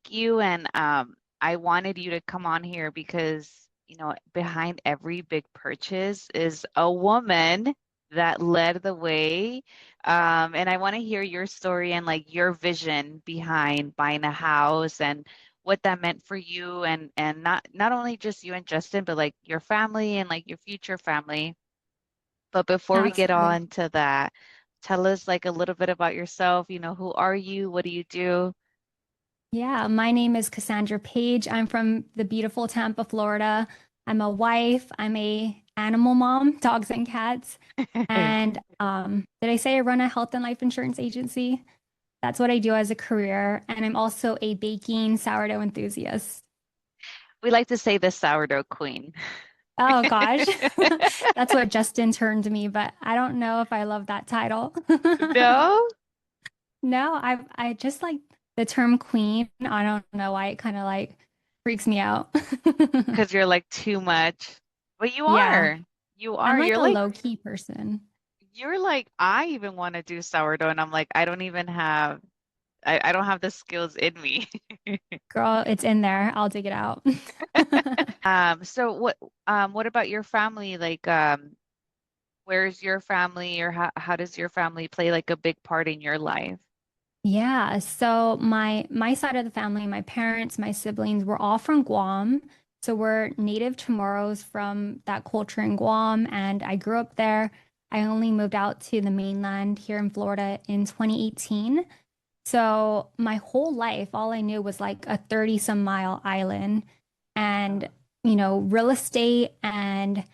like you, and I wanted you to come on here because, behind every big purchase is a woman that led the way. And I want to hear your story and like your vision behind buying a house and what that meant for you and not only just you and Justin, but like your family and like your future family. But before we get Absolutely. on to that, tell us like a little bit about yourself. Who are you? What do you do? Yeah, my name is Cassandra Page. I'm from the beautiful Tampa, Florida. I'm a wife. I'm a animal mom, dogs and cats. And did I say I run a health and life insurance agency? That's what I do as a career. And I'm also a baking sourdough enthusiast. We like to say the sourdough queen. Oh gosh, that's what Justin turned me, but I don't know if I love that title. No, No, I just like the term queen. I don't know why it kind of like freaks me out. because you're like too much. But you Yeah, are. You I'm are. like You're a like low key person. you're like I even want to do sourdough and I'm like I don't even have I don't have the skills in me. Girl, it's in there. I'll dig it out. So what about your family? Like where's your family or how does your family play like a big part in your life? Yeah, so my side of the family, my parents, my siblings, we're all from Guam. So we're native Chamorros from that culture in Guam, and I grew up there. I only moved out to the mainland here in Florida in 2018. So my whole life, all I knew was like a 30 some mile island and, real estate and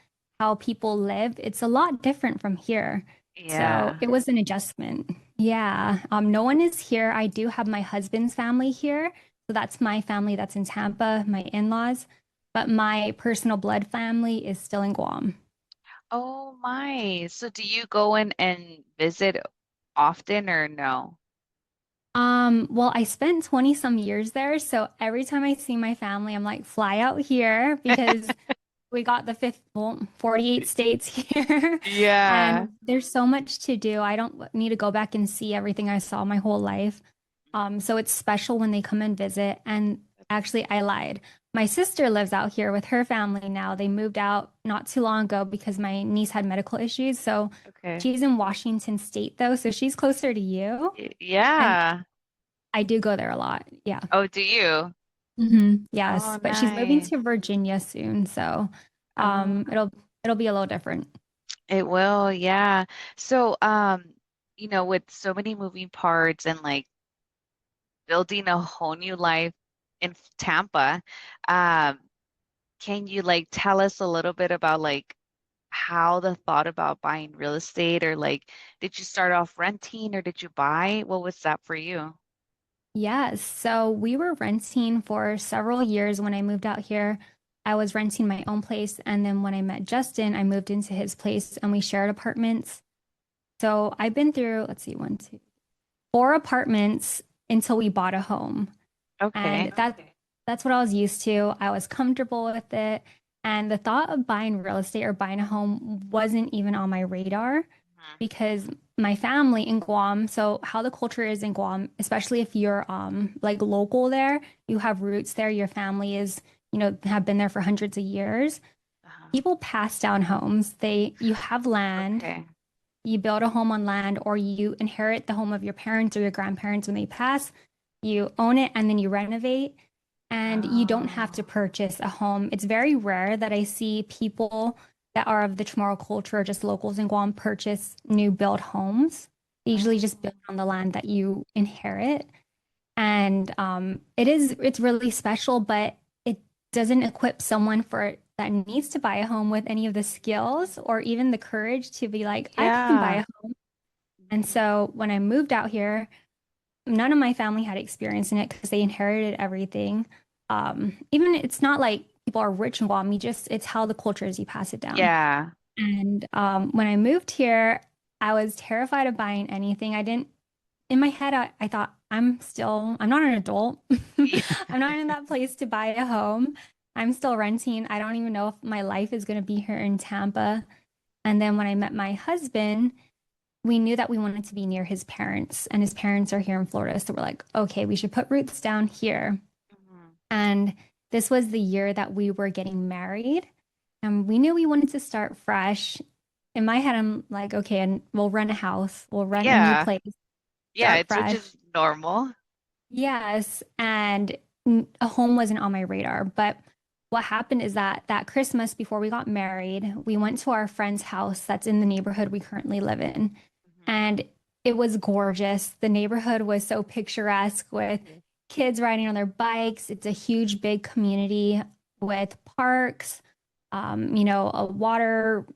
how people live. It's a lot different from here. So Yeah. it was an adjustment. Yeah. No one is here. I do have my husband's family here. So that's my family that's in Tampa, my in-laws. But my personal blood family is still in Guam. Oh my. So do you go in and visit often or no? Well, I spent 20 some years there, so every time I see my family, I'm like, fly out here because we got the fifth, well, 48 states here, Yeah. and there's so much to do. I don't need to go back and see everything I saw my whole life. So it's special when they come and visit. And actually, I lied. My sister lives out here with her family now. They moved out not too long ago because my niece had medical issues. So Okay. she's in Washington State, though, so she's closer to you. And Yeah. I do go there a lot. Yeah. Oh, do you? Yes, Oh, but she's moving nice. to Virginia soon, so Oh, it'll be a little different. it will, yeah. So, with so many moving parts and like building a whole new life in Tampa, um, can you like tell us a little bit about like how the thought about buying real estate or like did you start off renting or did you buy? What was that for you? Yes, so we were renting for several years when I moved out here. I was renting my own place, and then when I met Justin, I moved into his place and we shared apartments. So I've been through, let's see, one, two, four apartments until we bought a home. And Okay. that's what I was used to. I was comfortable with it. And the thought of buying real estate or buying a home wasn't even on my radar Mhm. because my family in Guam, so how the culture is in Guam, especially if you're like local there, you have roots there, your family is, have been there for hundreds of years. Uh-huh. People pass down homes. You have land, Okay. you build a home on land, or you inherit the home of your parents or your grandparents when they pass. You own it and then you renovate, and you don't have to Oh, purchase a home. It's very rare that I see people that are of the Chamorro culture or just locals in Guam purchase new built homes. They usually just oh, build on the land that you inherit. And it's really special, but it doesn't equip someone for that needs to buy a home with any of the skills or even the courage to be like, I can buy yeah. a home. And so when I moved out here, none of my family had experience in it because they inherited everything. Even it's not like people are rich in Guam, it's how the culture is, you pass it down. Yeah. And when I moved here, I was terrified of buying anything. I didn't, in my head, I thought, I'm not an adult. Yeah. I'm not in that place to buy a home. I'm still renting. I don't even know if my life is going to be here in Tampa. And then when I met my husband, we knew that we wanted to be near his parents, and his parents are here in Florida. So we're like, okay, we should put roots down here. And this was the year that we were getting married. And we knew we wanted to start fresh. In my head, I'm like, okay, and we'll rent a house, we'll rent a new Yeah. place, Yeah, start it's which fresh. is normal. Yes. And a home wasn't on my radar. But what happened is that that Christmas before we got married, we went to our friend's house that's in the neighborhood we currently live in. Mhm. And it was gorgeous. The neighborhood was so picturesque with kids riding on their bikes. It's a huge, big community with parks, a water,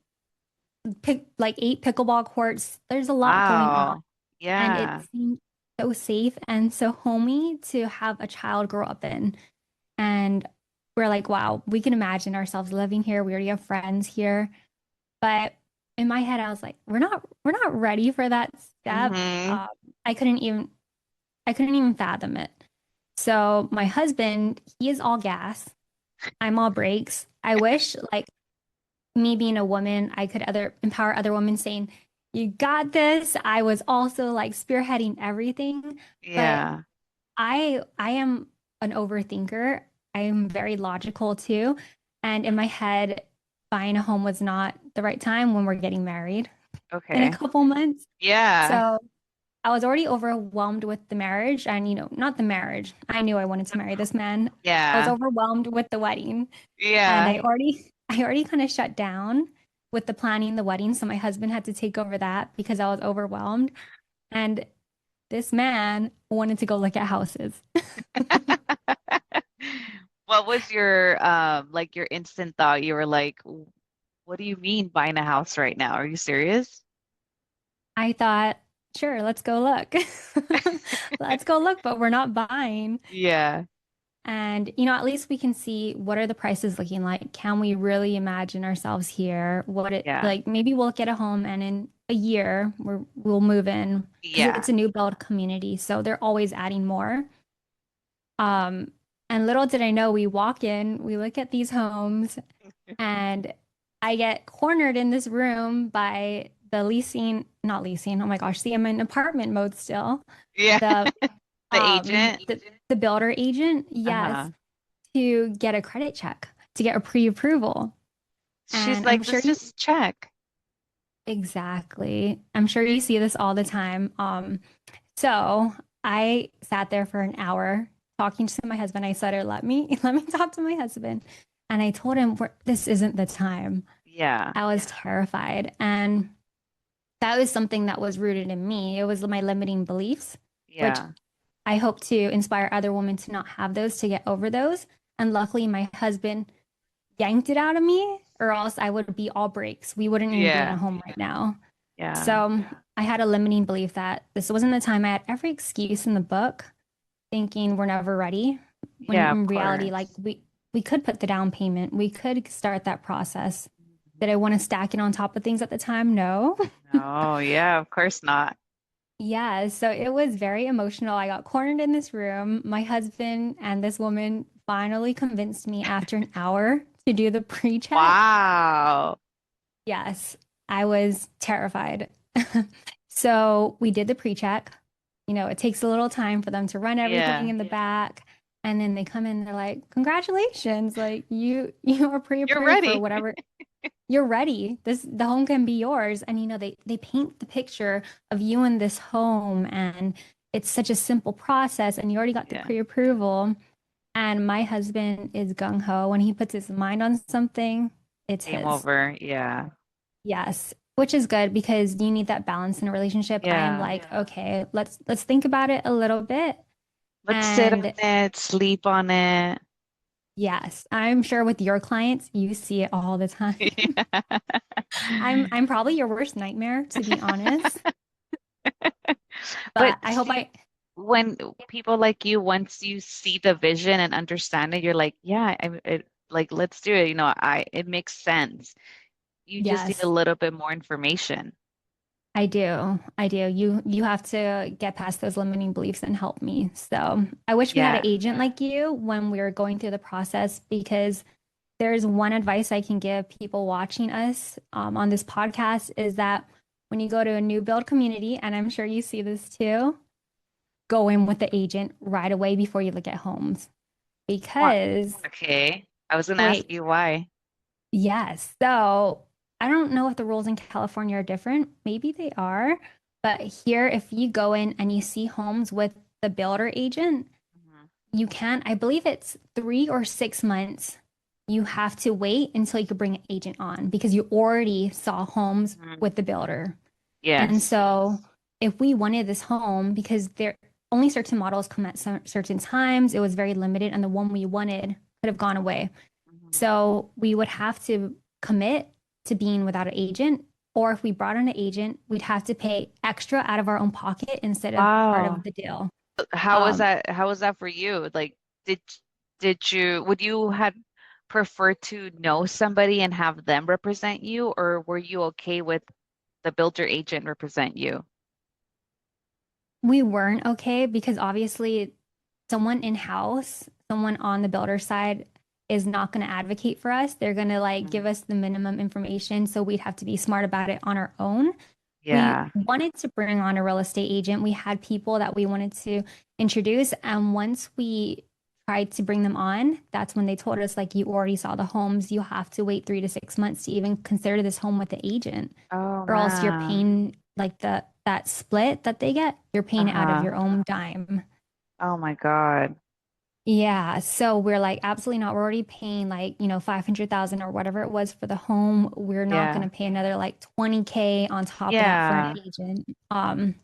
like 8 pickleball courts. There's a lot going on. Wow. And it Yeah. seemed so safe and so homey to have a child grow up in. And we're like, wow, we can imagine ourselves living here. We already have friends here. But in my head, I was like, we're not ready for that step. Hmm. Um, I couldn't even I couldn't even fathom it. So my husband, he is all gas. I'm all brakes. I wish, like me being a woman, I could other empower other women saying, "You got this." I was also like spearheading everything, but Yeah. I am an overthinker. I am very logical too, and in my head, buying a home was not the right time when we're getting married in a Okay. couple months. Yeah. So I was already overwhelmed with the marriage and, not the marriage. I knew I wanted to marry this man. I was Yeah. overwhelmed with the wedding and Yeah. I already kind of shut down with the planning the wedding. So my husband had to take over that because I was overwhelmed. And this man wanted to go look at houses. What was your like your instant thought? You were like, what do you mean buying a house right now? Are you serious? I thought, sure, let's go look. Let's go look, but we're not buying. Yeah. And, at least we can see what are the prices looking like? Can we really imagine ourselves here? What it Yeah. like maybe we'll get a home and in a year we'll move in because Yeah. it's a new build community. So they're always adding more. Um, and little did I know we walk in, we look at these homes, and I get cornered in this room by the not leasing. Oh my gosh, see, I'm in apartment mode still. Yeah. The The agent. the builder agent, yes, Uh-huh. to get a credit check, to get a pre-approval. She's And I'm like, sure let's just check. exactly. I'm sure you see this all the time. So I sat there for an hour talking to my husband. I said, let me let me talk to my husband. And I told him this isn't the time. Yeah. I was terrified. And that was something that was rooted in me. It was my limiting beliefs, which Yeah. I hope to inspire other women to not have those, to get over those. And luckily, my husband yanked it out of me, or else I would be all breaks. We wouldn't even be in a Yeah. home right now. Yeah. So I had a limiting belief that this wasn't the time. I had every excuse in the book, thinking we're never ready. When Yeah, of in reality, like course. we could put the down payment, we could start that process. Did I want to stack it on top of things at the time? No. No, yeah, of course not. Yeah, so it was very emotional. I got cornered in this room. My husband and this woman finally convinced me after an hour to do the pre-check. Wow. Yes, I was terrified. So we did the pre-check. It takes a little time for them to run everything Yeah. in the back. And then they come in, they're like, congratulations, like you are You're pre-approved for ready. whatever. You're ready. The home can be yours. And they paint the picture of you in this home and it's such a simple process and you already got the Yeah. pre-approval. And my husband is gung-ho. When he puts his mind on something, it's Game his. over. Yeah. Yes, which is good because you need that balance in a relationship. I am Yeah. like, okay, let's think about it a little bit. Let's sit on And it, sleep on it. yes, I'm sure with your clients, you see it all the time. Yeah. I'm probably your worst nightmare, to be honest. But But I hope see, I, when people like you, once you see the vision and understand it, you're like, yeah, like let's do it. It makes sense. You just need a yes, little bit more information. I do. I do. You have to get past those limiting beliefs and help me. So I wish we had an Yeah. agent like you when we were going through the process because there's one advice I can give people watching us on this podcast is that when you go to a new build community, and I'm sure you see this too, go in with the agent right away before you look at homes. What? because Okay. I was gonna ask wait, you why. yes. So I don't know if the rules in California are different. Maybe they are. But here, if you go in and you see homes with the builder agent, Mhm. you can, I believe it's 3 or 6 months. You have to wait until you could bring an agent on because you already saw homes Mhm. with the builder. And Yes. so if we wanted this home, because there only certain models come at certain times, it was very limited, and the one we wanted could have gone away. Mhm. So we would have to commit to being without an agent, or if we brought on an agent, we'd have to pay extra out of our own pocket instead of part Wow. of the deal. How was Um, that? How was that for you? Like, did did you would you had prefer to know somebody and have them represent you, or were you okay with the builder agent represent you? we weren't okay because obviously someone in-house, someone on the builder side is not going to advocate for us. They're going to like give Mhm. us the minimum information, so we'd have to be smart about it on our own. We Yeah. wanted to bring on a real estate agent. We had people that we wanted to introduce. And once we tried to bring them on, that's when they told us, like, you already saw the homes. You have to wait 3 to 6 months to even consider this home with the agent, Oh or else you're man. paying like that split that they get, you're paying it out of Uh-huh. your own dime. Oh my God. Yeah, so we're like, absolutely not. We're already paying like, 500,000 or whatever it was for the home. We're not going Yeah. to pay another like 20K on top of that for an Yeah. agent.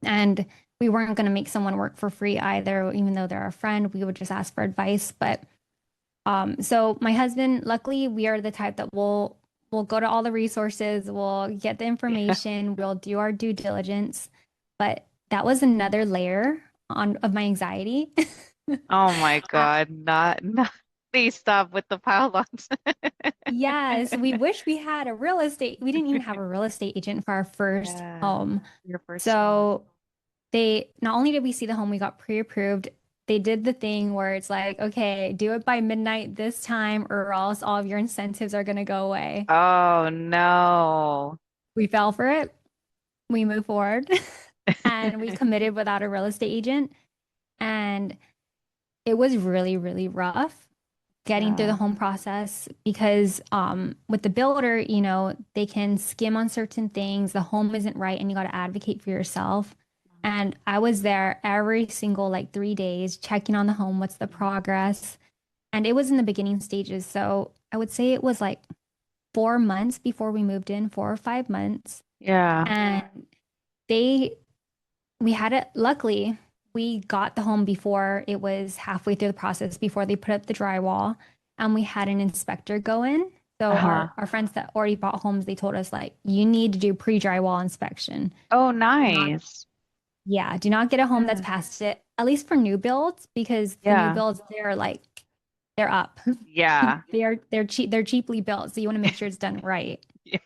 And we weren't going to make someone work for free either, even though they're a friend. We would just ask for advice. But so my husband, luckily, we are the type that will go to all the resources, we'll get the Yeah. information, we'll do our due diligence. But that was another layer on of my anxiety. Oh my Uh, God. Not please stop with the pile-ons. yes, we wish we had a real estate. We didn't even have a real estate agent for our first Yeah. home. Your first one. So they not only did we see the home, we got pre-approved. They did the thing where it's like, okay, do it by midnight this time, or else all of your incentives are going to go away. Oh no. We fell for it. We moved forward and we committed without a real estate agent. And it was really, really rough getting through the Yeah. home process because with the builder, they can skim on certain things. The home isn't right and you got to advocate for yourself. And I was there every single like 3 days checking on the home, what's the progress. And it was in the beginning stages. So I would say it was like 4 months before we moved in, 4 or 5 months. Yeah. And they we had it, luckily, we got the home before it was halfway through the process, before they put up the drywall, and we had an inspector go in. So Uh-huh. our friends that already bought homes, they told us like, you need to do pre-drywall inspection. Oh, Do not, nice. yeah, do not get a home that's Yeah. past it, at least for new builds, because the new Yeah. builds, they're like, they're up. Yeah. They're cheap, they're cheaply built, so you want to make sure it's done right. Yeah.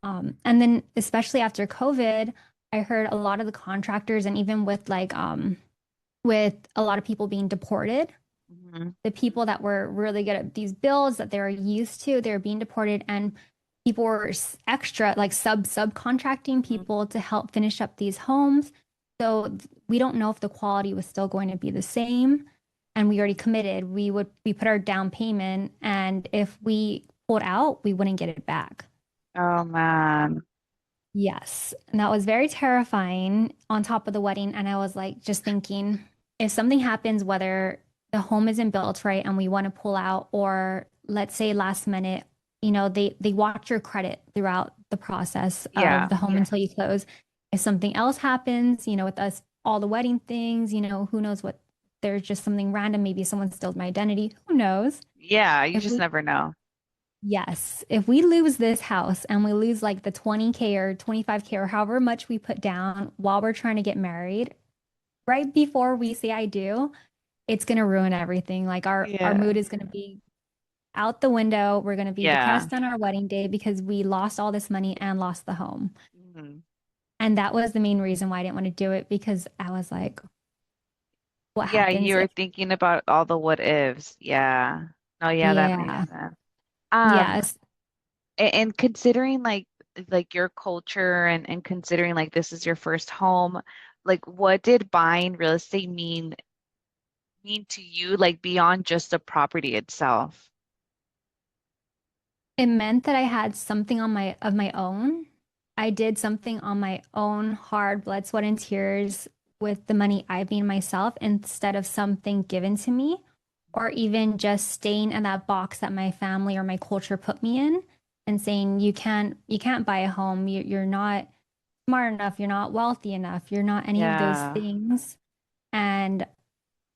And then especially after COVID, I heard a lot of the contractors, and even with a lot of people being deported, Mhm. the people that were really good at these builds that they were used to, they were being deported, and people were extra like subcontracting people to help finish up these homes. So we don't know if the quality was still going to be the same. And we already committed. We put our down payment, and if we pulled out, we wouldn't get it back. Oh man. Yes, and that was very terrifying on top of the wedding. And I was like, just thinking, if something happens, whether the home isn't built right and we want to pull out, or let's say last minute, they watch your credit throughout the process of Yeah. the home until you close. If something else happens, with us, all the wedding things, who knows what, there's just something random. Maybe someone steals my identity. Who knows? Yeah. You If just we never know. Yes, if we lose this house and we lose like the 20K or 25K or however much we put down while we're trying to get married, right before we say I do, it's going to ruin everything. Like our Yeah. mood is going to be out the window. We're going to be Yeah. depressed on our wedding day because we lost all this money and lost the home. Mhm. And that was the main reason why I didn't want to do it, because I was like, what Yeah. happens You're if, thinking about all the what ifs. Yeah. Oh, yeah. That makes yeah, sense. Um, yes. and considering like your culture and considering like this is your first home, like what did buying real estate mean mean to you, like beyond just the property itself? It meant that I had something on my of my own. I did something on my own, hard blood, sweat, and tears with the money I've made myself instead of something given to me, or even just staying in that box that my family or my culture put me in and saying you can't buy a home. You're not smart enough, you're not wealthy enough, you're not any of those Yeah. things. And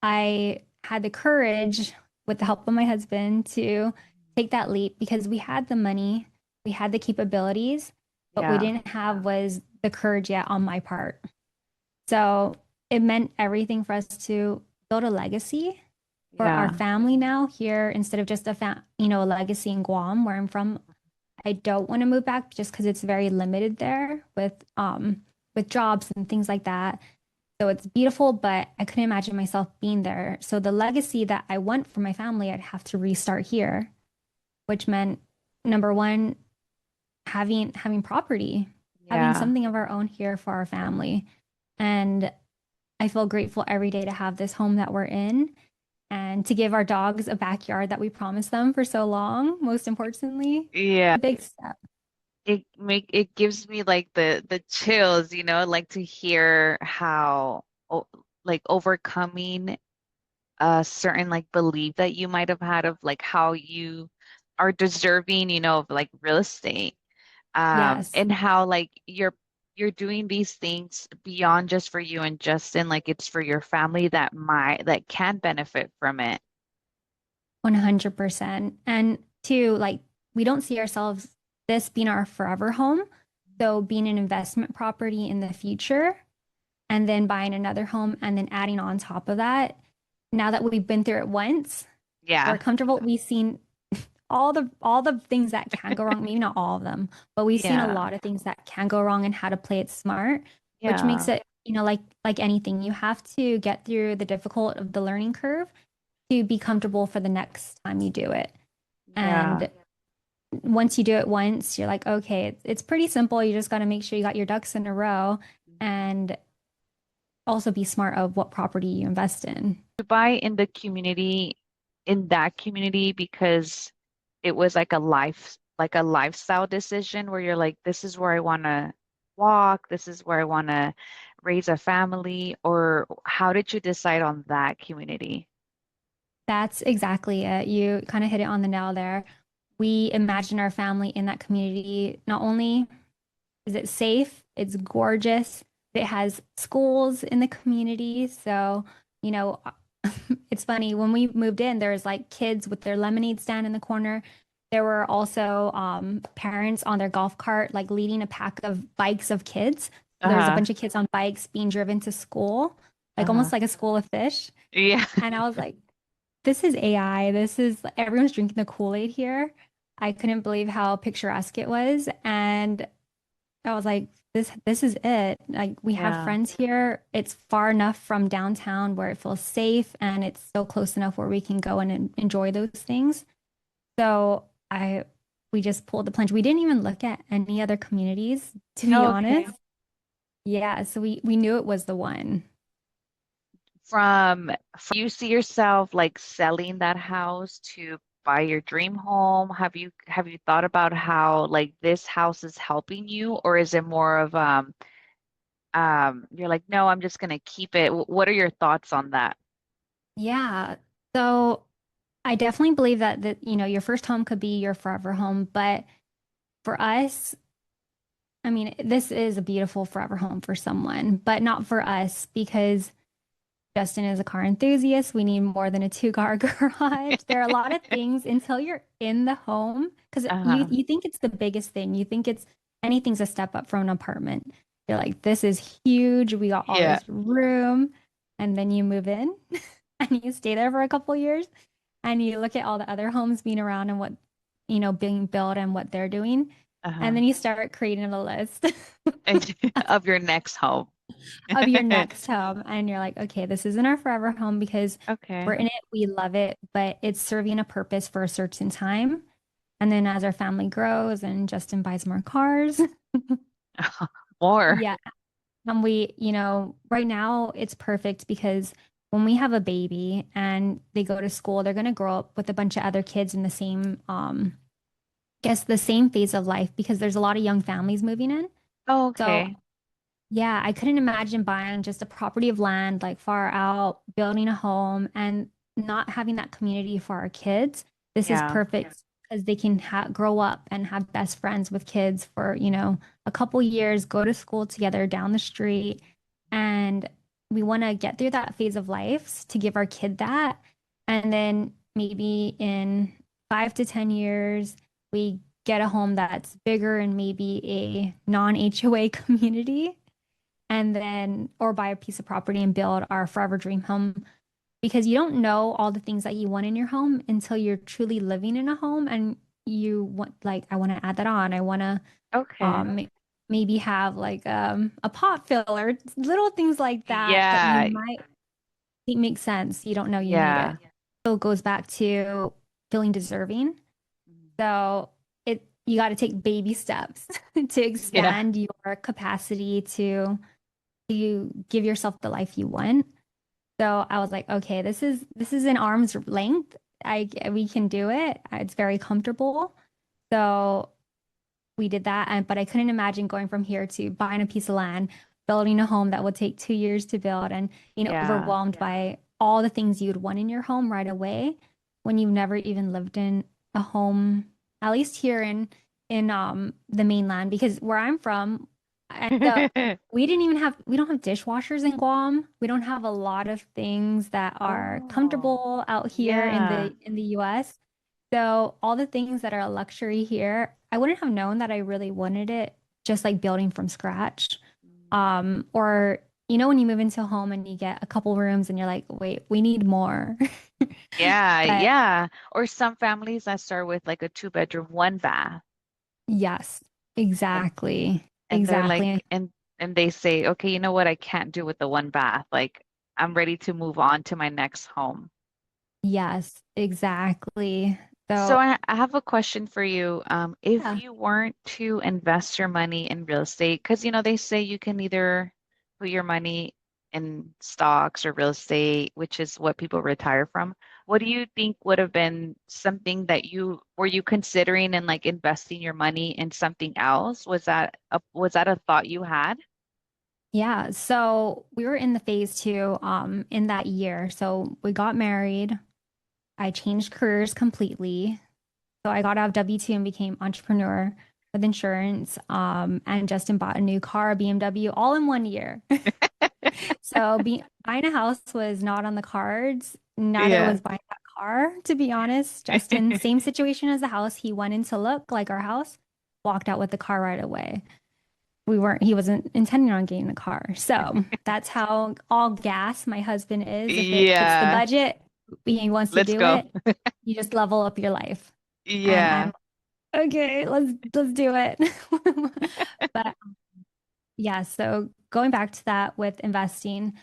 I had the courage, with the help of my husband, to take that leap because we had the money, we had the capabilities, but we Yeah. didn't have was the courage yet on my part. So it meant everything for us to build a legacy for our Yeah. family now here instead of just a legacy in Guam where I'm from. I don't want to move back just because it's very limited there with jobs and things like that. So it's beautiful, but I couldn't imagine myself being there. So the legacy that I want for my family, I'd have to restart here, which meant number one, having property, having Yeah. something of our own here for our family. And I feel grateful every day to have this home that we're in and to give our dogs a backyard that we promised them for so long, most importantly. Yeah. A big step. It gives me like the chills, like to hear how like overcoming a certain like belief that you might have had of like how you are deserving, of like real estate. Yes. And how like you're doing these things beyond just for you and Justin, like it's for your family that can benefit from it. 100%. And two, like we don't see ourselves this being our forever home. So being an investment property in the future and then buying another home and then adding on top of that. Now that we've been through it once, we're Yeah. comfortable. We've seen all the things that can go wrong, maybe not all of them, but we've seen a Yeah. lot of things that can go wrong and how to play it smart, which makes Yeah. it, like anything, you have to get through the difficult of the learning curve to be comfortable for the next time you do it. Yeah. And once you do it once, you're like, okay, it's pretty simple. You just got to make sure you got your ducks in a row and also be smart of what property you invest in. To buy in that community because it was like a lifestyle decision where you're like, this is where I want to walk, this is where I want to raise a family, or how did you decide on that community? That's exactly it. You kind of hit it on the nail there. We imagine our family in that community. Not only is it safe, it's gorgeous, it has schools in the community. So, you know, it's funny when we moved in, there was like kids with their lemonade stand in the corner. There were also parents on their golf cart, like leading a pack of bikes of kids. So there was a Uh-huh. bunch of kids on bikes being driven to school, like Uh-huh. almost like a school of fish. Yeah. And I was like, this is AI. This is everyone's drinking the Kool-Aid here. I couldn't believe how picturesque it was. And I was like, this is it. Like we have Yeah. friends here. It's far enough from downtown where it feels safe and it's still close enough where we can go and enjoy those things. So we just pulled the plunge. We didn't even look at any other communities, to be Oh, honest. okay. Yeah, so we knew it was the one. You see yourself like selling that house to buy your dream home? Have you thought about how like this house is helping you, or is it more of you're like, no, I'm just gonna keep it. What are your thoughts on that? Yeah. So I definitely believe that your first home could be your forever home, but for us, I mean, this is a beautiful forever home for someone, but not for us because Justin is a car enthusiast. We need more than a two-car garage. There are a lot of things until you're in the home because you Uh-huh. you think it's the biggest thing. You think it's anything's a step up from an apartment. You're like, this is huge. We got all Yeah. this room. And then you move in and you stay there for a couple years and you look at all the other homes being around and what being built and what they're doing. And Uh-huh. then you start creating a list Of your next home. of your next home. And you're like, okay, this isn't our forever home because we're Okay. in it, we love it, but it's serving a purpose for a certain time. And then as our family grows and Justin buys more cars, More. yeah. And right now it's perfect because when we have a baby and they go to school, they're going to grow up with a bunch of other kids in the same, guess the same phase of life because there's a lot of young families moving in. Oh, So okay. yeah, I couldn't imagine buying just a property of land like far out, building a home and not having that community for our kids. This is Yeah. perfect because they can ha grow up and have best friends with kids for, a couple years, go to school together down the street. And we want to get through that phase of life to give our kid that. And then maybe in 5 to 10 years, we get a home that's bigger and maybe a non-HOA community and then or buy a piece of property and build our forever dream home because you don't know all the things that you want in your home until you're truly living in a home and you want like I want to add that on. I want to Okay. maybe have like a pot filler, little things like that you Yeah. might think make sense. You don't know you need Yeah. it. So it goes back to feeling deserving. So it you got to take baby steps to Yeah. expand your capacity to you give yourself the life you want. So I was like, okay, this is an arm's length. We can do it. It's very comfortable. So we did that, and but I couldn't imagine going from here to buying a piece of land, building a home that would take 2 years to build, and being Yeah. overwhelmed by all the things you'd want in your home right away when you've never even lived in a home, at least here in the mainland, because where I'm from, we don't have dishwashers in Guam. We don't have a lot of things that are Oh, comfortable out here in yeah. the US. So all the things that are a luxury here, I wouldn't have known that I really wanted it just like building from scratch. Or when you move into a home and you get a couple rooms and you're like, wait, we need more. Yeah, But yeah. Or some families that start with like a two bedroom, one bath. yes, And exactly. and they're like Exactly. and they say, okay, you know what? I can't do with the one bath. Like I'm ready to move on to my next home. Yes, exactly. So So, I have a question for you. If yeah. you weren't to invest your money in real estate, because they say you can either put your money in stocks or real estate, which is what people retire from. What do you think would have been something that you were you considering and like investing your money in something else? Was that a thought you had? Yeah, so we were in the phase two in that year. So we got married. I changed careers completely. So I got out of W-2 and became entrepreneur with insurance. And Justin bought a new car, a BMW, all in 1 year. So buying a house was not on the cards. Neither Yeah. was buying that car, to be honest. Justin, same situation as the house. He went in to look like our house, walked out with the car right away. He wasn't intending on getting the car. So that's how all gas my husband is. If it fits the Yeah. budget, he wants to Let's do go. it. You just level up your life. And Yeah. I'm okay, let's do it. But yeah, so going back to that with investing,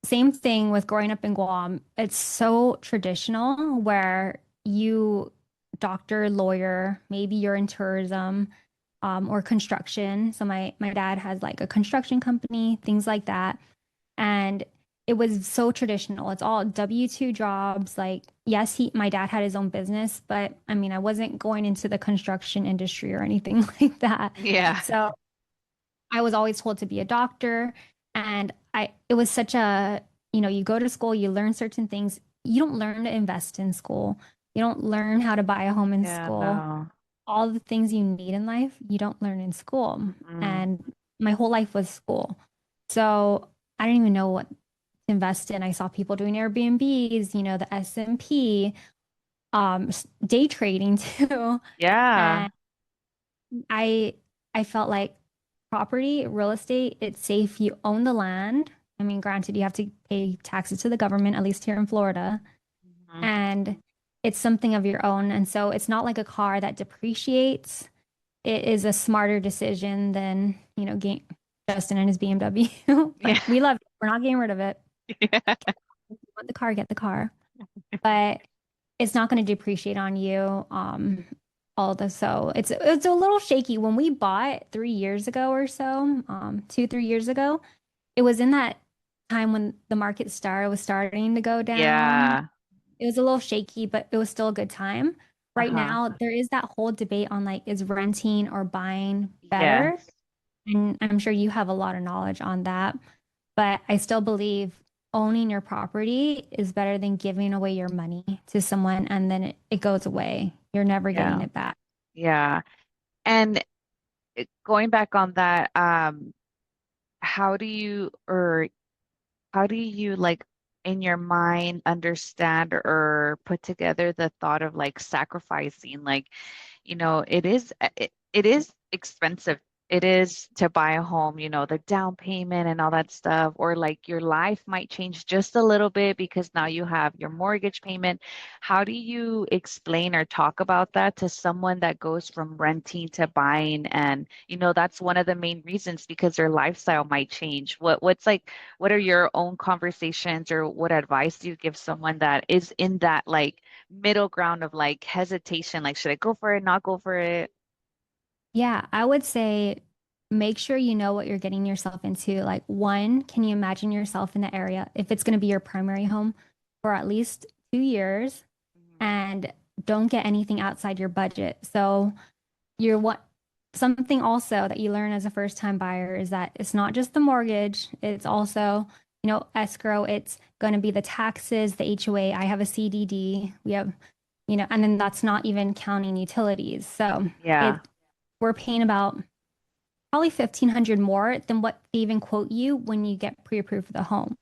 same thing with growing up in Guam. It's so traditional where you doctor, lawyer, maybe you're in tourism, or construction. So my dad has like a construction company, things like that. And it was so traditional. It's all W-2 jobs. Like, yes, my dad had his own business, but I mean, I wasn't going into the construction industry or anything like that. Yeah. So I was always told to be a doctor. And it was such you go to school, you learn certain things. You don't learn to invest in school. You don't learn how to buy a home in Yeah, school. no. All the things you need in life, you don't learn in school. Mm. And my whole life was school. So I didn't even know what to invest in. I saw people doing Airbnbs, the S&P, day trading too. Yeah. And I I felt like property, real estate, it's safe. You own the land. I mean, granted, you have to pay taxes to the government, at least here in Florida, Mhm. and it's something of your own. And so it's not like a car that depreciates. It is a smarter decision than, Justin and his BMW. Yeah. But we love it. We're not getting rid of it. Yeah. If you want the car, get the car. But it's not going to depreciate on you. So it's a little shaky. When we bought 3 years ago or so, 2, 3 years ago, it was in that. time when the market was starting to go down. Yeah. It was a little shaky, but it was still a good time. Right Uh-huh. now, there is that whole debate on like, is renting or buying better? Yes. And I'm sure you have a lot of knowledge on that. But I still believe owning your property is better than giving away your money to someone and then it goes away. You're never getting Yeah. it back. Yeah. And going back on that, how do you or how do you like in your mind understand or put together the thought of like sacrificing like it is expensive. It is to buy a home, the down payment and all that stuff, or like your life might change just a little bit because now you have your mortgage payment. How do you explain or talk about that to someone that goes from renting to buying? And, that's one of the main reasons because their lifestyle might change. What are your own conversations or what advice do you give someone that is in that like middle ground of like hesitation, like should I go for it, not go for it? Yeah, I would say make sure you know what you're getting yourself into. Like, one, can you imagine yourself in the area if it's going to be your primary home for at least 2 years Mhm. and don't get anything outside your budget? So, you're what something also that you learn as a first time buyer is that it's not just the mortgage, it's also, escrow, it's going to be the taxes, the HOA. I have a CDD. We have, and then that's not even counting utilities. So, Yeah. it we're paying about probably 1,500 more than what they even quote you when you get pre-approved for the home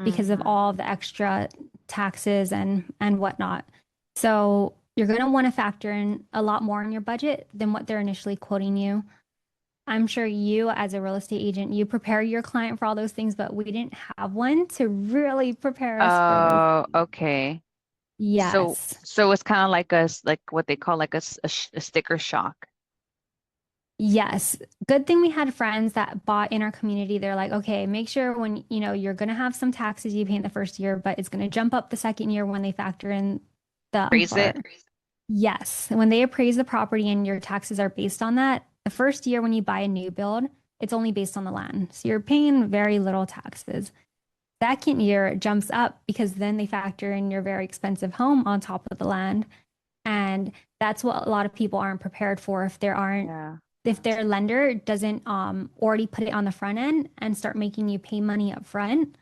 because of Hmm. all of the extra taxes and whatnot. So you're going to want to factor in a lot more in your budget than what they're initially quoting you. I'm sure you, as a real estate agent, you prepare your client for all those things, but we didn't have one to really prepare us for those. Oh, okay. So, Yes. so it's kind of like like what they call like a sticker shock. Yes. Good thing we had friends that bought in our community. They're like, okay, make sure when, you're going to have some taxes you pay in the first year, but it's going to jump up the second year when they factor in the Praise it. part. Yes. When they appraise the property and your taxes are based on that, the first year when you buy a new build, it's only based on the land. So you're paying very little taxes. Second year, it jumps up because then they factor in your very expensive home on top of the land. And that's what a lot of people aren't prepared for Yeah. if their lender doesn't already put it on the front end and start making you pay money up front,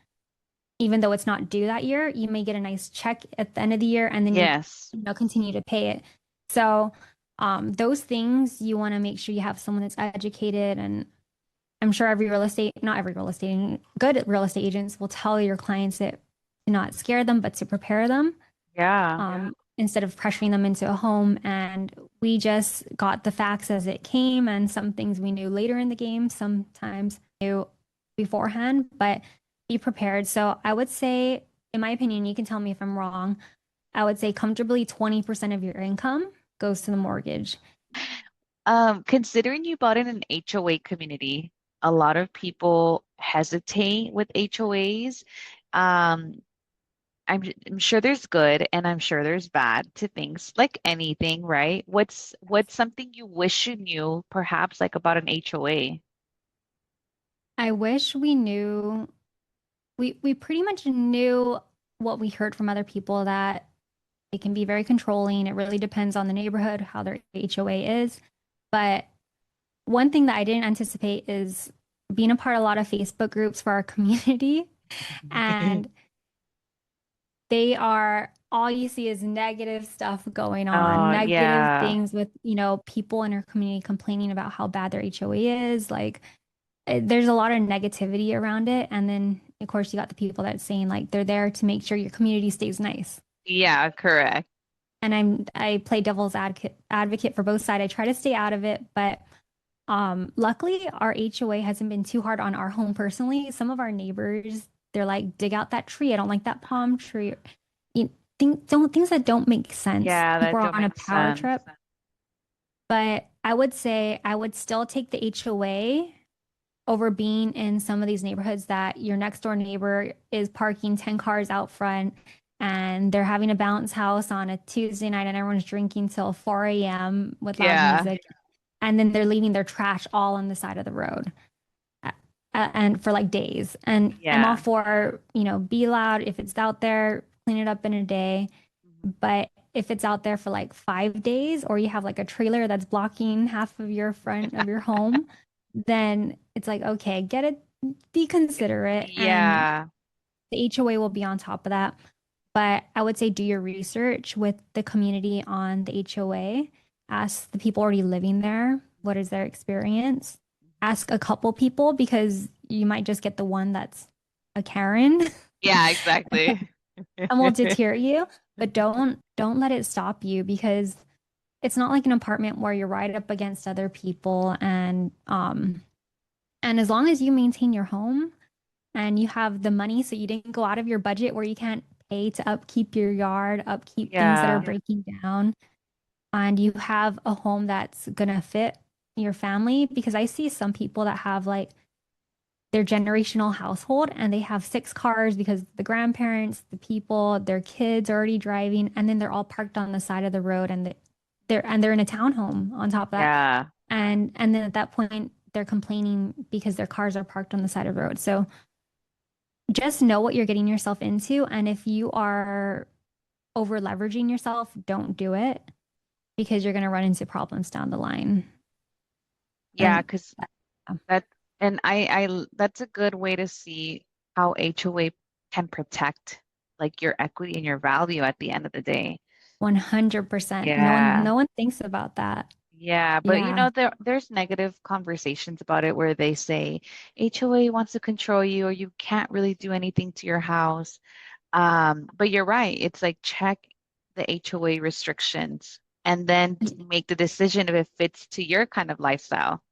even though it's not due that year, you may get a nice check at the end of the year and then Yes. continue to pay it. So those things you want to make sure you have someone that's educated, and I'm sure not every real estate, good real estate agents will tell your clients that to not scare them, but to prepare them Yeah. instead of pressuring them into a home. And we just got the facts as it came, and some things we knew later in the game, sometimes knew beforehand, but be prepared. So I would say, in my opinion, you can tell me if I'm wrong. I would say comfortably 20% of your income goes to the mortgage. Considering you bought in an HOA community, a lot of people hesitate with HOAs. Um, I'm sure there's good and I'm sure there's bad to things like anything, right? What's something you wish you knew perhaps like about an HOA? I wish we knew, we pretty much knew what we heard from other people that it can be very controlling. It really depends on the neighborhood, how their HOA is. But one thing that I didn't anticipate is being a part of a lot of Facebook groups for our community. And they are all you see is negative stuff going on, negative Yeah. things with, people in our community complaining about how bad their HOA is. Like, there's a lot of negativity around it. And then, of course, you got the people that saying like they're there to make sure your community stays nice. Yeah, correct. And I play devil's advocate for both sides. I try to stay out of it, but luckily our HOA hasn't been too hard on our home personally. Some of our neighbors, they're like, dig out that tree. I don't like that palm tree. You things that don't make sense. Yeah, People that are don't on a make power sense. trip. But I would say I would still take the HOA over being in some of these neighborhoods that your next door neighbor is parking 10 cars out front and they're having a bounce house on a Tuesday night and everyone's drinking till 4 a.m. with loud Yeah. music. And then they're leaving their trash all on the side of the road. and for like days. And I'm all Yeah. for, be loud. If it's out there, clean it up in a day. Mhm. But if it's out there for like 5 days, or you have like a trailer that's blocking half of your front of your home, then it's like, okay, get it, be considerate, and Yeah. the HOA will be on top of that. But I would say do your research with the community on the HOA. Ask the people already living there, what is their experience? Ask a couple people because you might just get the one that's a Karen Yeah, exactly. and will deter you, but don't let it stop you because it's not like an apartment where you're right up against other people, and as long as you maintain your home and you have the money so you didn't go out of your budget where you can't pay to upkeep your yard, upkeep things that are Yeah. breaking down, and you have a home that's gonna fit your family. Because I see some people that have like their generational household and they have 6 cars because the grandparents, the people, their kids are already driving, and then they're all parked on the side of the road, and they're in a townhome on top of that. Yeah. And then at that point they're complaining because their cars are parked on the side of the road. So just know what you're getting yourself into. And if you are over leveraging yourself, don't do it because you're going to run into problems down the line. Yeah, And because that and that's a good way to see how HOA can protect like your equity and your value at the end of the day. 100%. No one, Yeah. no one thinks about that. Yeah, but Yeah, there's negative conversations about it where they say HOA wants to control you or you can't really do anything to your house. But you're right. It's like check the HOA restrictions and then make the decision if it fits to your kind of lifestyle.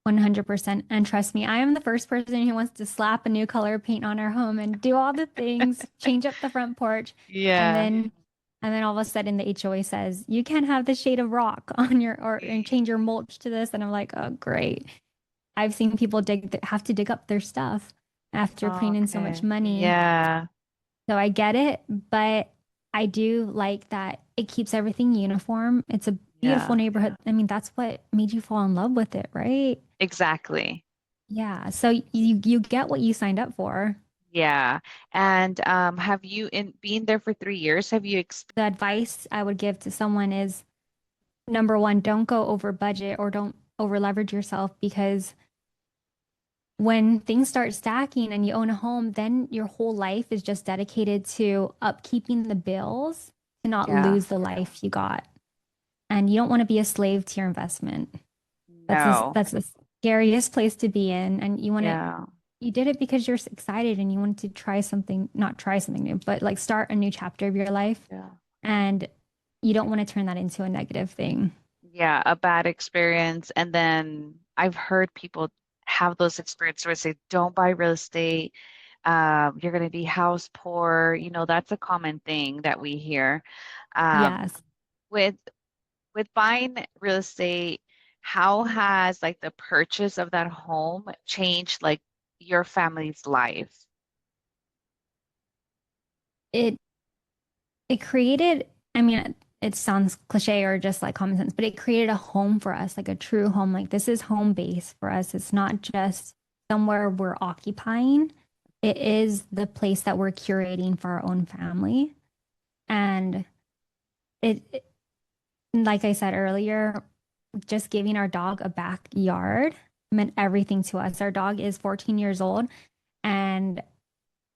100%. And trust me, I am the first person who wants to slap a new color of paint on our home and do all the things, change up the front porch, and Yeah. then and then all of a sudden the HOA says, you can't have this shade of rock on your or and change your mulch to this. And I'm like, oh great. I've seen people have to dig up their stuff after putting in so much Okay. money. Yeah. So I get it, but I do like that it keeps everything uniform. It's a beautiful Yeah. neighborhood. I mean, that's what made you fall in love with it, right? Exactly. Yeah. So you get what you signed up for. Yeah. And have you in been there for 3 years? Have you exp The advice I would give to someone is number one, don't go over budget or don't over leverage yourself because when things start stacking and you own a home, then your whole life is just dedicated to upkeeping the bills to not Yeah. lose the life you got. And you don't want to be a slave to your investment. No. That's the scariest place to be in. And Yeah. you did it because you're excited and you wanted to try something, not try something new, but like start a new chapter of your life. Yeah. And you don't want to turn that into a negative thing. Yeah, a bad experience. And then I've heard people have those experiences where they say, don't buy real estate. You're going to be house poor. That's a common thing that we hear. Um, Yes. with with buying real estate, how has like the purchase of that home changed like your family's life? It it created, I mean, it sounds cliche or just like common sense, but it created a home for us, like a true home. Like this is home base for us. It's not just somewhere we're occupying. It is the place that we're curating for our own family. And it like I said earlier, just giving our dog a backyard meant everything to us. Our dog is 14 years old, and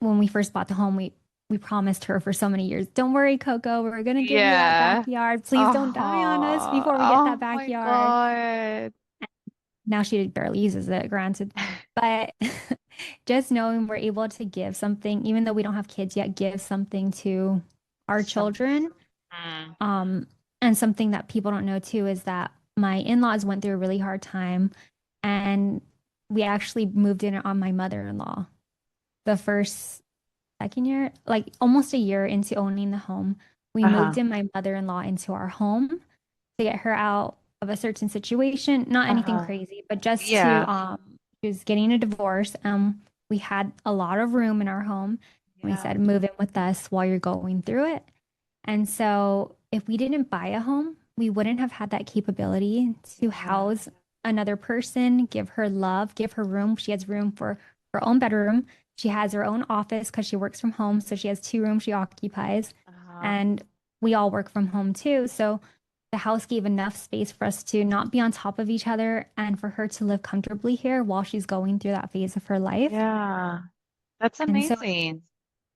when we first bought the home, we promised her for so many years, don't worry, Coco, we're gonna give you that Yeah. backyard. Please don't die on us Oh, before we get that oh my backyard. God. Now she barely uses it, granted, but just knowing we're able to give something, even though we don't have kids yet, give something to our Some, children. mm, Um, and something that people don't know too is that my in-laws went through a really hard time, and we actually moved in on my mother-in-law the first second year, like almost a year into owning the home. We moved uh-huh. in my mother-in-law into our home to get her out of a certain situation, not anything Uh-huh. crazy, but just to Yeah. she was getting a divorce. We had a lot of room in our home. We Yeah. said, move in with us while you're going through it. And so if we didn't buy a home, we wouldn't have had that capability to Yeah. house. another person, give her love, give her room. She has room for her own bedroom. She has her own office because she works from home. So she has two rooms she occupies. Uh-huh. And we all work from home too. So the house gave enough space for us to not be on top of each other and for her to live comfortably here while she's going through that phase of her life. Yeah. That's And so amazing.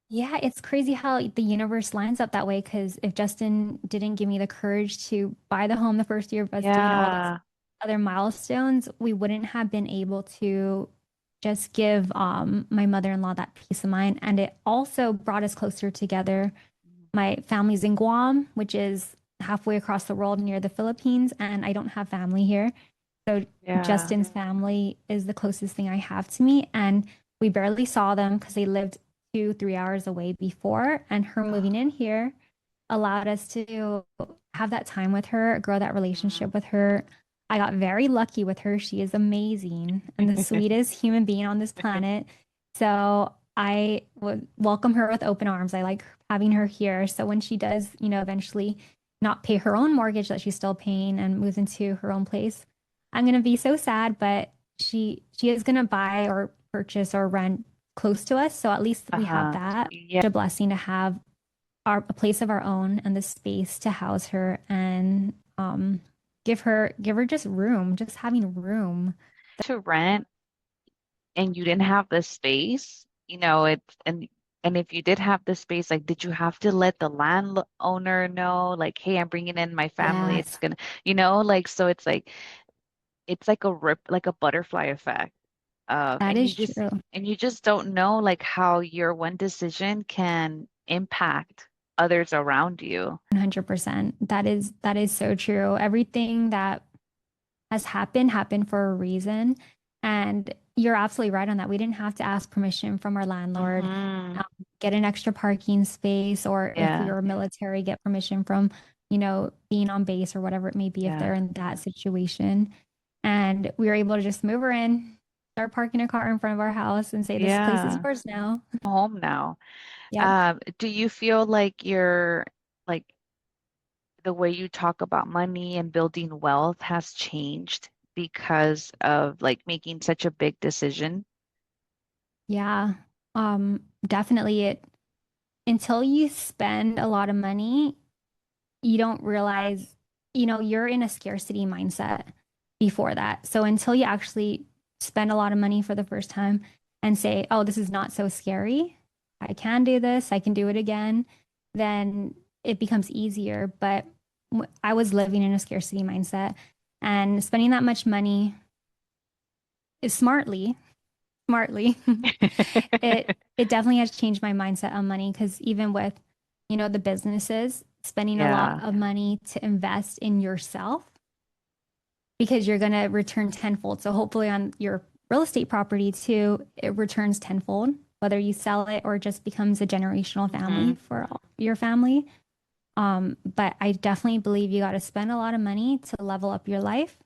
yeah, it's crazy how the universe lines up that way. Because if Justin didn't give me the courage to buy the home the first year of us doing all those Yeah. other milestones, we wouldn't have been able to just give my mother-in-law that peace of mind. And it also brought us closer together. My family's in Guam, which is halfway across the world near the Philippines, and I don't have family here. So Yeah. Justin's family is the closest thing I have to me, and we barely saw them because they lived 2, 3 hours away before. And her moving in here allowed us to have that time with her, grow that Mhm. relationship with her. I got very lucky with her. She is amazing and the sweetest human being on this planet. So I would welcome her with open arms. I like having her here. So when she does, eventually not pay her own mortgage that she's still paying and moves into her own place, I'm gonna be so sad, but she is gonna buy or purchase or rent close to us. So at least we have Uh-huh. that. Yeah. A blessing to have a place of our own and the space to house her and give her just room, just having room. To rent and you didn't have the space, it's and if you did have the space, like, did you have to let the landowner know, like, hey, I'm bringing in my family. It's Yes, gonna, like, so it's like a rip, like a butterfly effect. that And you is just true. and you just don't know like how your one decision can impact others around you. 100%. That is so true. Everything that has happened for a reason. And you're absolutely right on that. We didn't have to ask permission from our landlord, Hmm. um, get an extra parking space, or if we Yeah. were military, get permission from, being on base or whatever it may be if Yeah. they're in that situation. And we were able to just move her in, start parking a car in front of our house and say, this place is Yeah. yours now. Home now. Yep. Do you feel like like the way you talk about money and building wealth has changed because of like making such a big decision? Yeah. Definitely until you spend a lot of money, you don't realize, you're in a scarcity mindset before that. So until you actually spend a lot of money for the first time and say, oh, this is not so scary, I can do this, I can do it again, then it becomes easier. But I was living in a scarcity mindset and spending that much money is smartly. It definitely has changed my mindset on money because even with, the businesses, spending a lot Yeah. of money to invest in yourself because you're going to return tenfold. So hopefully on your real estate property too, it returns tenfold, whether you sell it or just becomes a generational family Hmm. for your family. But I definitely believe you got to spend a lot of money to level up your life.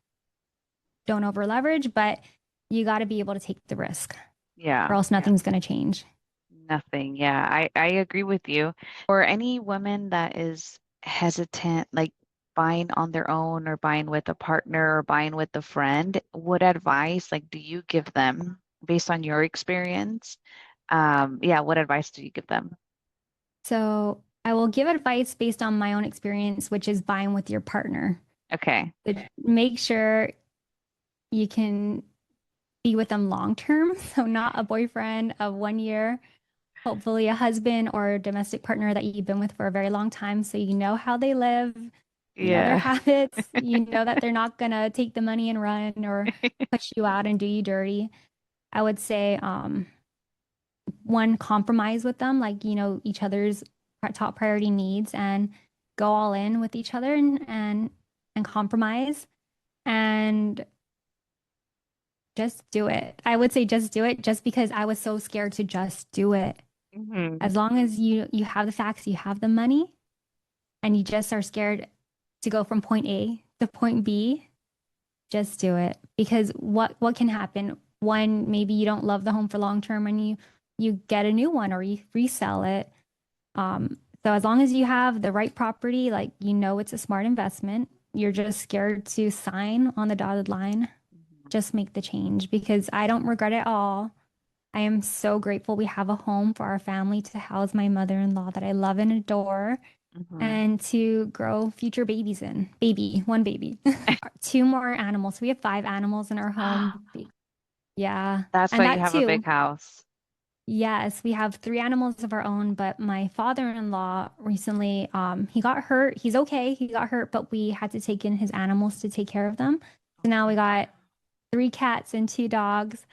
Don't over leverage, but you got to be able to take the risk or Yeah. else nothing's going to change. Nothing. Yeah, I agree with you. For any woman that is hesitant, like buying on their own or buying with a partner or buying with a friend, what advice like do you give them based on your experience? Yeah, what advice do you give them? So I will give advice based on my own experience, which is buying with your partner. Okay. But make sure you can be with them long term. So not a boyfriend of 1 year, hopefully a husband or a domestic partner that you've been with for a very long time. So you know how they live, you know their Yeah. habits, you know that they're not gonna take the money and run or push you out and do you dirty. I would say one, compromise with them, like, each other's top priority needs and go all in with each other and compromise and just do it. I would say just do it just because I was so scared to just do it. Hmm. As long as you have the facts, you have the money, and you just are scared to go from point A to point B, just do it. Because what can happen? One, maybe you don't love the home for long term and you get a new one or you resell it. So as long as you have the right property, like it's a smart investment, you're just scared to sign on the dotted line. just make the change because I don't regret it all. I am so grateful we have a home for our family to house my mother-in-law that I love and adore Hmm. and to grow future babies in. Baby, one baby. Two more animals. We have five animals in our home. Yeah. That's why And you that have a big too. house. Yes, we have three animals of our own, but my father-in-law recently, he got hurt. He's okay. He got hurt, but we had to take in his animals to take care of them. So now we got three cats and two dogs.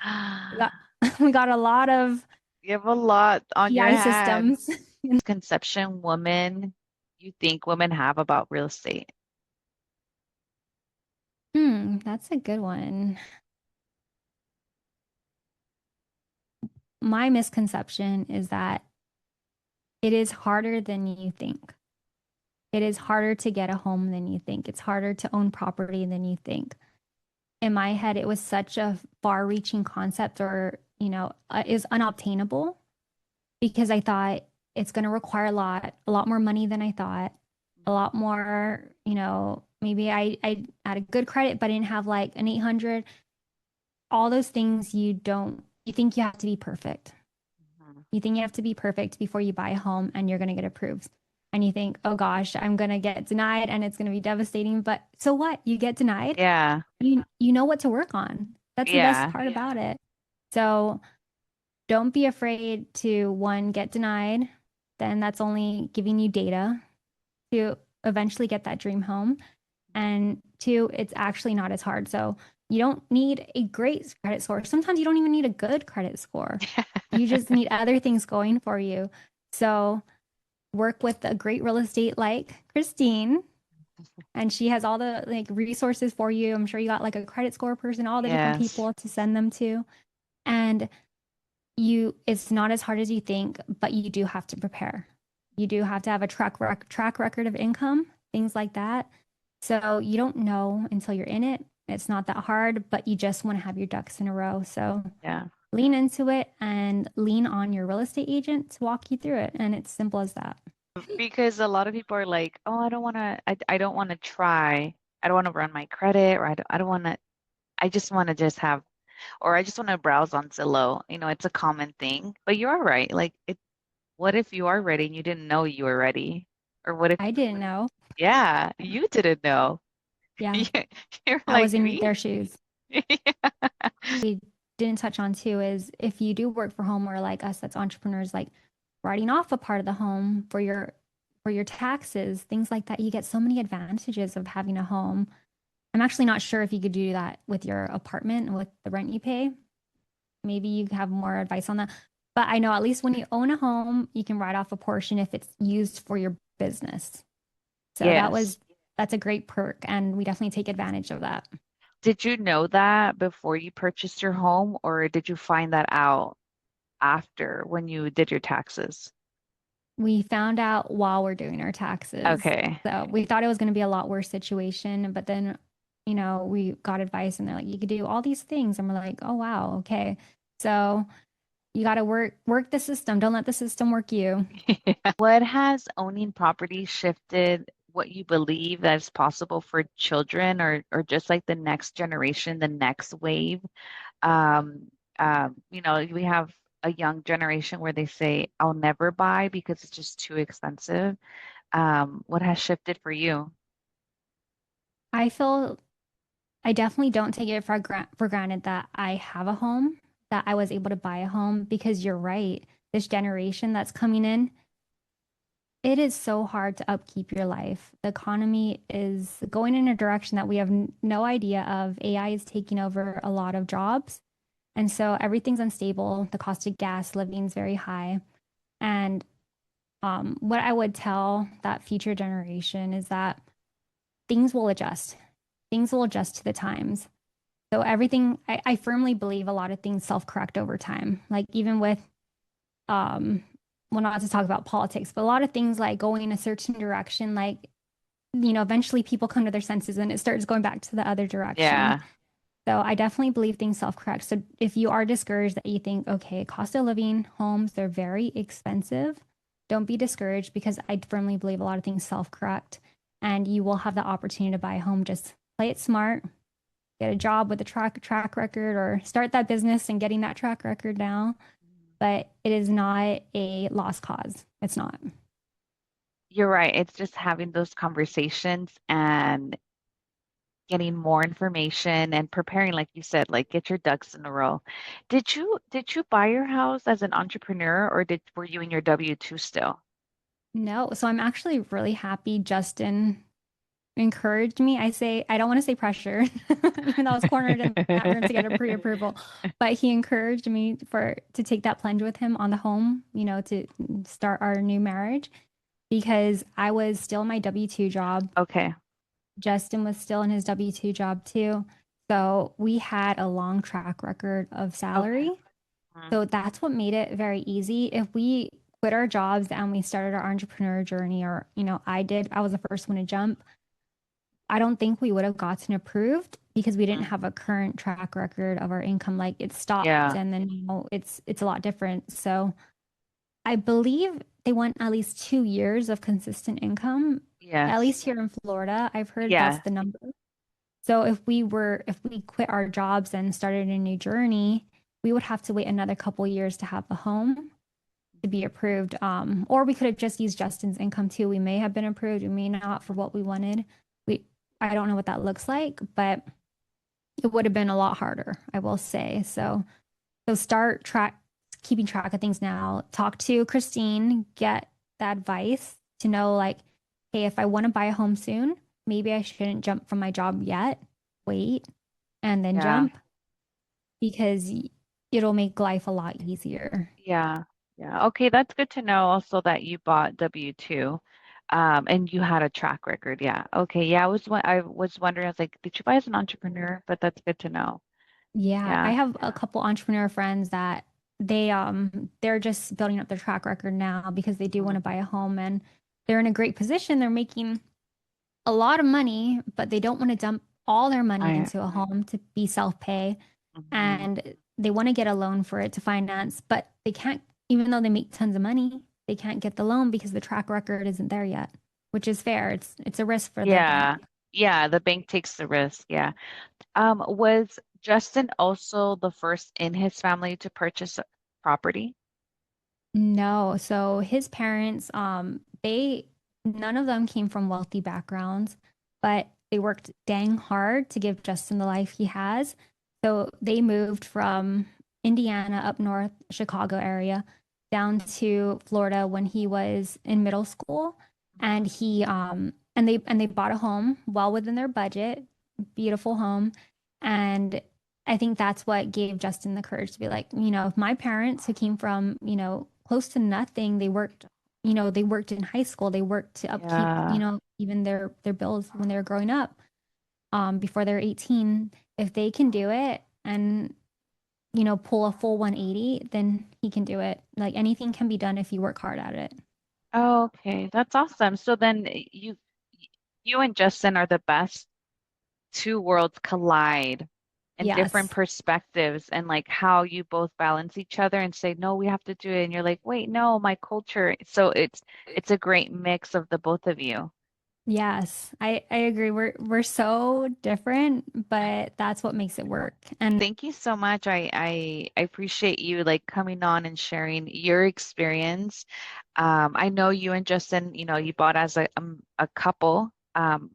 We got we got a lot of You have a lot on your PI hands. systems. Conception women you think women have about real estate? That's a good one. My misconception is that it is harder than you think. It is harder to get a home than you think. It's harder to own property than you think. In my head, it was such a far-reaching concept or, is unobtainable because I thought it's going to require a lot more money than I thought, a lot more, maybe I had a good credit, but I didn't have like an 800. All those things you think you have to be perfect. Mhm. You think you have to be perfect before you buy a home and you're going to get approved. And you think, oh gosh, I'm going to get denied and it's going to be devastating. But so what? You get denied. Yeah, You know what to work on. That's the best yeah, part about it. So don't be afraid to one, get denied. Then that's only giving you data to eventually get that dream home. And two, it's actually not as hard. So you don't need a great credit score. Sometimes you don't even need a good credit score. You just need other things going for you. So work with a great real estate like Kristyne, and she has all the like resources for you. I'm sure you got like a credit score person, all the different yes. people to send them to. And it's not as hard as you think, but you do have to prepare. You do have to have a track record of income, things like that. So you don't know until you're in it. It's not that hard, but you just want to have your ducks in a row. So Yeah. lean into it and lean on your real estate agent to walk you through it. And it's simple as that. Because a lot of people are like, oh, I don't want to try. I don't want to run my credit, or I don't want to, I just want to just have, or I just want to browse on Zillow. It's a common thing. But you're right. Like, what if you are ready and you didn't know you were ready? Or what if, I didn't know. yeah, you didn't know. Yeah, You- You're I was like in me? their shoes. We didn't touch on too is if you do work for home or like us that's entrepreneurs, like writing off a part of the home for your taxes, things like that, you get so many advantages of having a home. I'm actually not sure if you could do that with your apartment and with the rent you pay. Maybe you have more advice on that. But I know at least when you own a home, you can write off a portion if it's used for your business. So Yes. that's a great perk and we definitely take advantage of that. Did you know that before you purchased your home, or did you find that out after when you did your taxes? We found out while we're doing our taxes. Okay. So we thought it was going to be a lot worse situation, but then, we got advice and they're like, you could do all these things. And we're like, oh wow, okay. So you got to work the system. Don't let the system work you. What has owning property shifted what you believe that is possible for children, or just like the next generation, the next wave? Um, we have a young generation where they say, I'll never buy because it's just too expensive. What has shifted for you? I feel I definitely don't take it for granted that I have a home, that I was able to buy a home because you're right. This generation that's coming in, it is so hard to upkeep your life. The economy is going in a direction that we have no idea of. AI is taking over a lot of jobs. And so everything's unstable. The cost of gas living is very high. And what I would tell that future generation is that things will adjust. Things will adjust to the times. So I firmly believe a lot of things self-correct over time. Like even with um, well, not to talk about politics, but a lot of things like going in a certain direction, like, eventually people come to their senses and it starts going back to the other direction. Yeah. So I definitely believe things self-correct. So if you are discouraged that you think, okay, cost of living, homes, they're very expensive, don't be discouraged because I firmly believe a lot of things self-correct and you will have the opportunity to buy a home. Just play it smart, get a job with a track record or start that business and getting that track record now. But it is not a lost cause. It's not. You're right. It's just having those conversations and getting more information and preparing, like you said, like get your ducks in a row. Did you buy your house as an entrepreneur or did were you in your W-2 still? No, so I'm actually really happy Justin encouraged me. I don't want to say pressure, even though I was cornered in that room to get a pre-approval, but he encouraged me to take that plunge with him on the home, to start our new marriage because I was still in my W-2 job. Okay. Justin was still in his W-2 job too. So we had a long track record of Okay. salary. Mhm. So that's what made it very easy. If we quit our jobs and we started our entrepreneur journey, or, I was the first one to jump. I don't think we would have gotten approved because we didn't Mhm. have a current track record of our income. Like it stopped Yeah. and then, it's a lot different. So I believe they want at least 2 years of consistent income, at Yes. least here in Florida. I've heard that's Yes. the number. So if we quit our jobs and started a new journey, we would have to wait another couple years to have a home to be approved. Or we could have just used Justin's income too. We may have been approved, we may not for what we wanted. We I don't know what that looks like, but it would have been a lot harder, I will say. So start keeping track of things now. Talk to Kristyne, get the advice to know like, hey, if I want to buy a home soon, maybe I shouldn't jump from my job yet. Wait and then Yeah. jump because it'll make life a lot easier. Yeah. Yeah. Okay, that's good to know also that you bought W-2 and you had a track record. Yeah. Okay. Yeah, I was wondering, I was like, did you buy as an entrepreneur? But that's good to know. Yeah, I Yeah. have a couple entrepreneur friends that they're just building up their track record now because they do want Mhm. to buy a home and they're in a great position. They're making a lot of money, but they don't want to dump all their money I into a home to be self-pay. mhm. And they want to get a loan for it to finance, but they can't, even though they make tons of money, they can't get the loan because the track record isn't there yet, which is fair. It's a risk for the bank. Yeah. Yeah, the bank takes the risk. Yeah. Was Justin also the first in his family to purchase a property? No, so his parents, none of them came from wealthy backgrounds, but they worked dang hard to give Justin the life he has. So they moved from Indiana up north, Chicago area, down to Florida when he was in middle school, and they bought a home well within their budget, beautiful home, and I think that's what gave Justin the courage to be like, if my parents who came from, close to nothing, they worked in high school, they worked to upkeep, Yeah. even their bills when they were growing up, before they're 18. If they can do it and, pull a full 180, then he can do it. Like anything can be done if you work hard at it. Oh, okay. That's awesome. So then you and Justin are the best two worlds collide and different Yes. perspectives and like how you both balance each other and say, no, we have to do it. And you're like, wait, no, my culture. So it's a great mix of the both of you. Yes, I agree. We're so different, but that's what makes it work. And Thank you so much. I appreciate you like coming on and sharing your experience. I know you and Justin, you bought as a couple.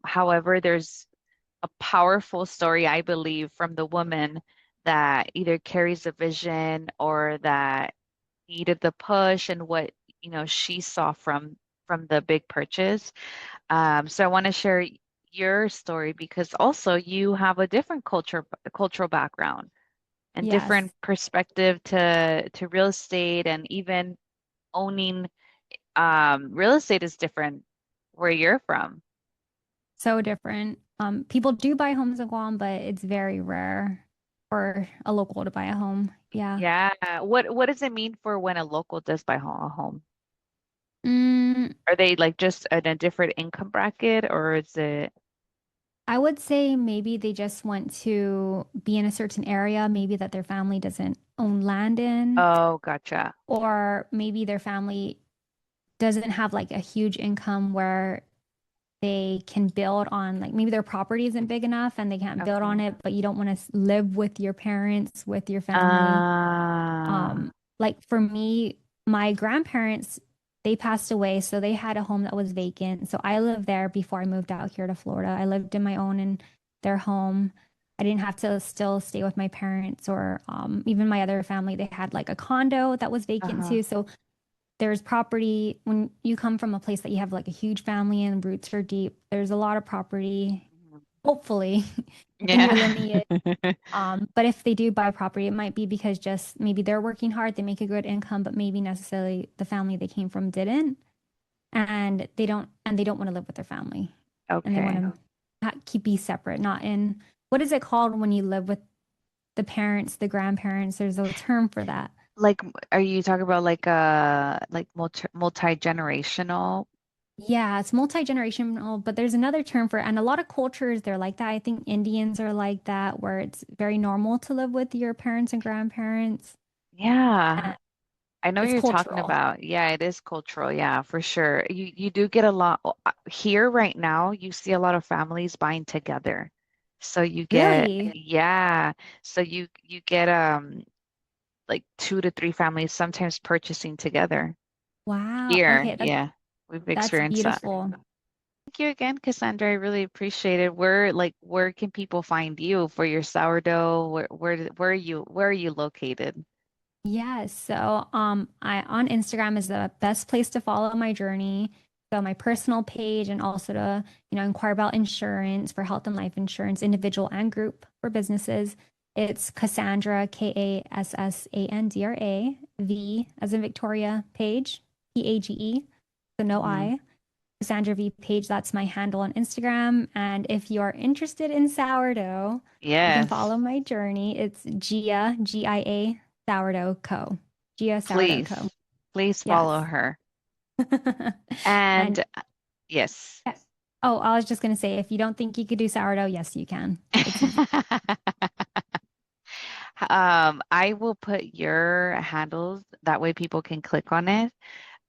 However, there's a powerful story, I believe, from the woman that either carries a vision or that needed the push and what, she saw from the big purchase. So I want to share your story because also you have a different cultural background and yes, different perspective to real estate and even owning real estate is different where you're from. so different. People do buy homes in Guam, but it's very rare for a local to buy a home. Yeah. Yeah. What does it mean for when a local does buy a home? Mm, Are they like just in a different income bracket or is it? I would say maybe they just want to be in a certain area, maybe that their family doesn't own land in, Oh, gotcha. or maybe their family doesn't have like a huge income where they can build on, like, maybe their property isn't big enough and they can't build on Okay. it, but you don't want to live with your parents, with your family. Uh, Like for me, my grandparents, they passed away, so they had a home that was vacant. So I lived there before I moved out here to Florida. I lived in my own in their home. I didn't have to still stay with my parents or even my other family. They had like a condo that was vacant uh-huh. too. So there's property when you come from a place that you have like a huge family and roots are deep. There's a lot of property, Mhm. hopefully, in your Yeah. lineage. But if they do buy property, it might be because just maybe they're working hard, they make a good income, but maybe necessarily the family they came from didn't, and they don't want to live with their family, and they want Okay. to keep be separate, not in what is it called when you live with the parents, the grandparents? There's a term for that. Like, are you talking about like multi-generational? Yeah, it's multi-generational, but there's another term for it. And a lot of cultures, they're like that. I think Indians are like that, where it's very normal to live with your parents and grandparents. Yeah. And I know what it's you're talking cultural. about. Yeah, it is cultural. Yeah, for sure. You do get a lot here right now. You see a lot of families buying together. So you get Really? yeah. So you get like two to three families sometimes purchasing together. Wow. Here, Okay, yeah. We've that's experienced that. beautiful. Thank you again, Cassandra. I really appreciate it. Where can people find you for your sourdough? Where are you located? Yes. So, I on Instagram is the best place to follow my journey. So my personal page and also to, inquire about insurance for health and life insurance, individual and group for businesses. It's Cassandra, Kassandra, V as in Victoria page, Page. So no Mhm. I. Cassandra V page, that's my handle on Instagram. And if you are interested in sourdough, you can Yes, follow my journey. It's Gia Sourdough Co. Gia Sourdough please. Co. Please follow Yes. her. And And yes. yeah. Oh, I was just gonna say, if you don't think you could do sourdough, yes, you can. It's easy. I will put your handles that way people can click on it.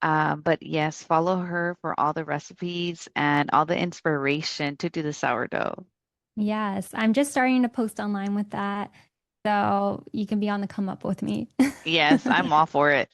But yes, follow her for all the recipes and all the inspiration to do the sourdough. Yes, I'm just starting to post online with that, so you can be on the come up with me. Yes, I'm all for it.